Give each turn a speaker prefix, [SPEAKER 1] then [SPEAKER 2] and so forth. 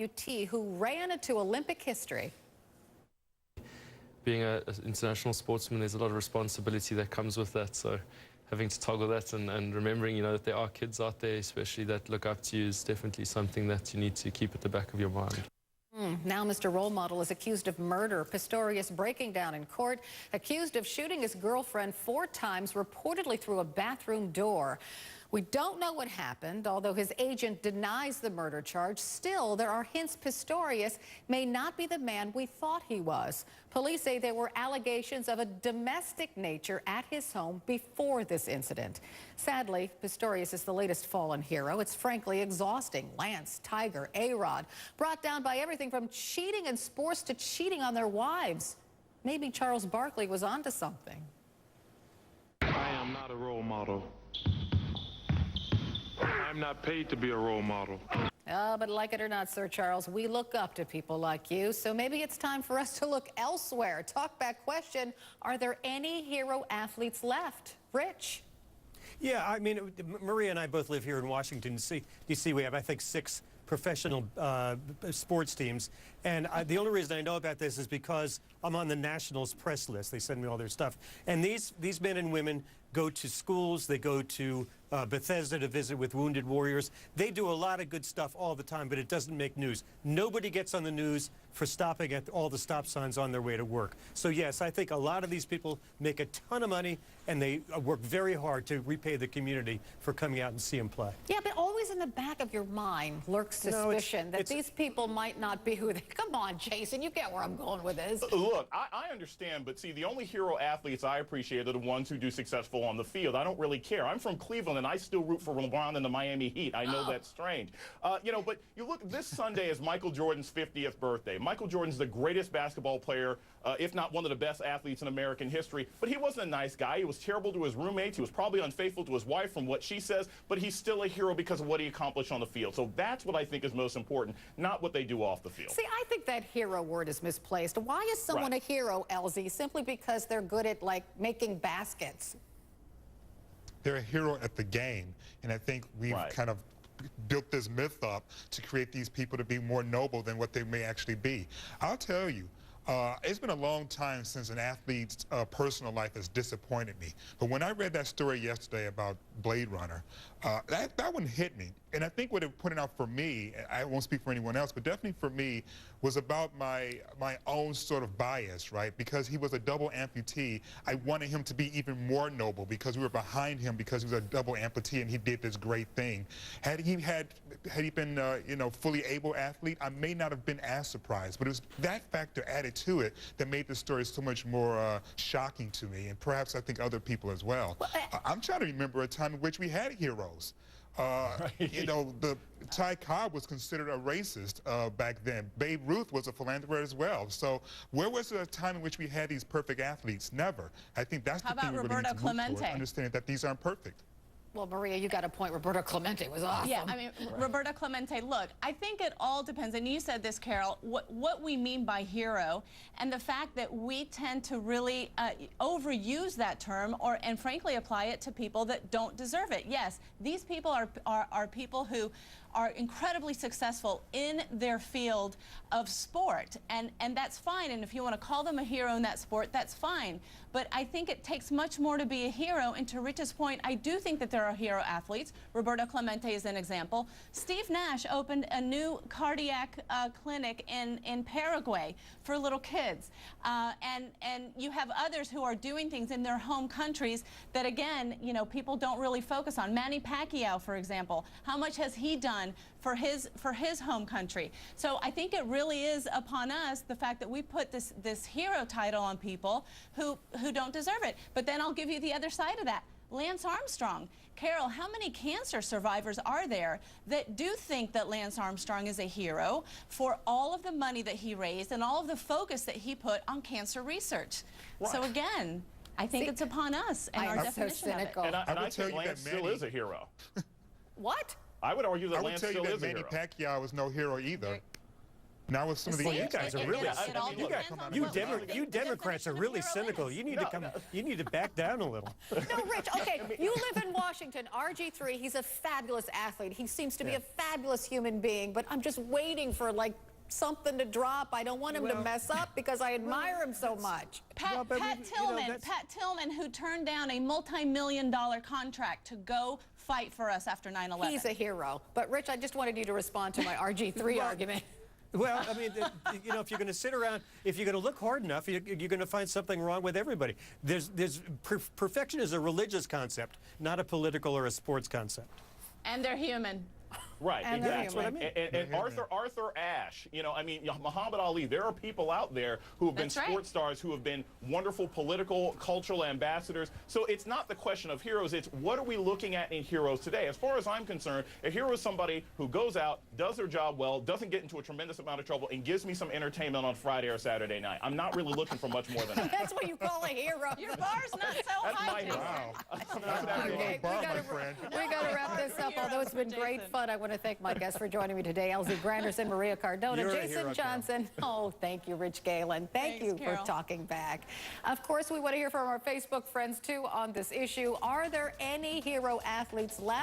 [SPEAKER 1] amputee who ran into Olympic history.
[SPEAKER 2] Being an international sportsman, there's a lot of responsibility that comes with that. So having to toggle that and remembering, that there are kids out there, especially that look up to you, is definitely something that you need to keep at the back of your mind.
[SPEAKER 1] Now Mr. Role Model is accused of murder. Pistorius breaking down in court, accused of shooting his girlfriend 4 times, reportedly through a bathroom door. We don't know what happened, although his agent denies the murder charge. Still, there are hints Pistorius may not be the man we thought he was. Police say there were allegations of a domestic nature at his home before this incident. Sadly, Pistorius is the latest fallen hero. It's frankly exhausting. Lance, Tiger, A-Rod, brought down by everything from cheating in sports to cheating on their wives. Maybe Charles Barkley was onto something.
[SPEAKER 3] I am not a role model. I'm not paid to be a role model.
[SPEAKER 1] But like it or not, Sir Charles, we look up to people like you, so maybe it's time for us to look elsewhere. Talkback question, are there any hero athletes left? Rich?
[SPEAKER 4] Yeah, I mean, Maria and I both live here in Washington, D.C. We have, I think, 6 professional sports teams. And the only reason I know about this is because I'm on the Nationals press list. They send me all their stuff. And these men and women go to schools. They go to Bethesda to visit with wounded warriors. They do a lot of good stuff all the time, but it doesn't make news. Nobody gets on the news for stopping at all the stop signs on their way to work. So, yes, I think a lot of these people make a ton of money, and they work very hard to repay the community for coming out and see them play.
[SPEAKER 1] Yeah, but always in the back of your mind lurks suspicion that these people might not be who they... Come on, Jason, you get where I'm going with this.
[SPEAKER 5] Look, I understand, but see, the only hero athletes I appreciate are the ones who do successful on the field. I don't really care. I'm from Cleveland, and I still root for LeBron and the Miami Heat. I know that's strange. But you look, this Sunday is Michael Jordan's 50th birthday. Michael Jordan's the greatest basketball player, if not one of the best athletes in American history. But he wasn't a nice guy. He was terrible to his roommates. He was probably unfaithful to his wife from what she says, but he's still a hero because of what he accomplished on the field. So that's what I think is most important, not what they do off the field.
[SPEAKER 1] See, I think that hero word is misplaced. Why is someone a hero, LZ? Simply because they're good at, like, making baskets?
[SPEAKER 6] They're a hero at the game, and I think we've kind of built this myth up to create these people to be more noble than what they may actually be. I'll tell you, it's been a long time since an athlete's personal life has disappointed me. But when I read that story yesterday about Blade Runner, that one hit me. And I think what it pointed out for me, I won't speak for anyone else, but definitely for me, was about my own sort of bias, right? Because he was a double amputee, I wanted him to be even more noble because we were behind him because he was a double amputee and he did this great thing. Had he been, fully able athlete, I may not have been as surprised. But it was that factor added to it that made the story so much more shocking to me, and perhaps I think other people as well. I'm trying to remember a time in which we had heroes. The Ty Cobb was considered a racist back then. Babe Ruth was a philanthropist as well. So where was a time in which we had these perfect athletes? Never. I think that's the thing we really need to move toward, understanding that these aren't perfect.
[SPEAKER 1] Well, Maria, you got a point. Roberto Clemente was awesome.
[SPEAKER 7] Yeah, I mean, Roberto Clemente, look, I think it all depends, and you said this, Carol, what we mean by hero, and the fact that we tend to really overuse that term and frankly apply it to people that don't deserve it. Yes, these people are people who are incredibly successful in their field of sport, and that's fine, and if you want to call them a hero in that sport, that's fine. But I think it takes much more to be a hero, and to Rich's point, I do think that there are hero athletes. Roberto Clemente is an example. Steve Nash opened a new cardiac clinic in Paraguay for little kids. And you have others who are doing things in their home countries that, again, people don't really focus on. Manny Pacquiao, for example, how much has he done for his home country? So I think it really is upon us, the fact that we put this hero title on people who don't deserve it. But then I'll give you the other side of that. Lance Armstrong. Carol, how many cancer survivors are there that do think that Lance Armstrong is a hero for all of the money that he raised and all of the focus that he put on cancer research? So again, I think it's upon us and our definition of it.
[SPEAKER 5] And I think Lance still is a hero.
[SPEAKER 1] What?
[SPEAKER 5] I would argue that Lance still is a hero.
[SPEAKER 6] I would tell you that Manny Pacquiao was no hero either. Now with some of the
[SPEAKER 4] Well, you guys are really
[SPEAKER 7] It all
[SPEAKER 4] you
[SPEAKER 7] depends on
[SPEAKER 4] you,
[SPEAKER 7] what
[SPEAKER 4] Demo-
[SPEAKER 7] the
[SPEAKER 4] you Democrats are
[SPEAKER 7] definition of
[SPEAKER 4] really
[SPEAKER 7] hero
[SPEAKER 4] cynical.
[SPEAKER 7] is.
[SPEAKER 4] You need to come. You need to back down a little.
[SPEAKER 1] No, Rich, okay, you live in Washington. RG3, he's a fabulous athlete. He seems to be a fabulous human being, but I'm just waiting for, like, something to drop. I don't want him to mess up because I admire him so much.
[SPEAKER 7] Pat Tillman, who turned down a multi-million-dollar contract to go fight for us after 9/11.
[SPEAKER 1] He's a hero. But, Rich, I just wanted you to respond to my RG3 argument.
[SPEAKER 4] Well, I mean, you know, if you're going to sit around, if you're going to look hard enough, you're going to find something wrong with everybody. Perfection is a religious concept, not a political or a sports concept.
[SPEAKER 7] And they're human.
[SPEAKER 5] Right,
[SPEAKER 1] And
[SPEAKER 5] exactly.
[SPEAKER 1] that's what I mean.
[SPEAKER 5] And Arthur Ashe, you know, I mean, Muhammad Ali, there are people out there who have been
[SPEAKER 7] That's right.
[SPEAKER 5] sports stars, who have been wonderful political, cultural ambassadors. So it's not the question of heroes, it's what are we looking at in heroes today? As far as I'm concerned, a hero is somebody who goes out, does their job well, doesn't get into a tremendous amount of trouble, and gives me some entertainment on Friday or Saturday night. I'm not really looking for much more than that.
[SPEAKER 1] That's what you call a hero.
[SPEAKER 7] Your bar's not so
[SPEAKER 5] That's
[SPEAKER 7] high.
[SPEAKER 5] my hero.
[SPEAKER 6] Wow.
[SPEAKER 1] Okay,
[SPEAKER 6] Bar, my friend.
[SPEAKER 1] we got to wrap this up. Although it's been great
[SPEAKER 7] Jason.
[SPEAKER 1] fun, I want to thank my guests for joining me today, LZ Granderson, Maria Cardona,
[SPEAKER 4] You're a
[SPEAKER 1] Jason
[SPEAKER 4] hero, Carol.
[SPEAKER 1] Johnson. Oh, thank you, Rich Galen. Thank
[SPEAKER 7] Thanks,
[SPEAKER 1] you
[SPEAKER 7] Carol.
[SPEAKER 1] for talking back. Of course, we want to hear from our Facebook friends, too, on this issue. Are there any hero athletes left?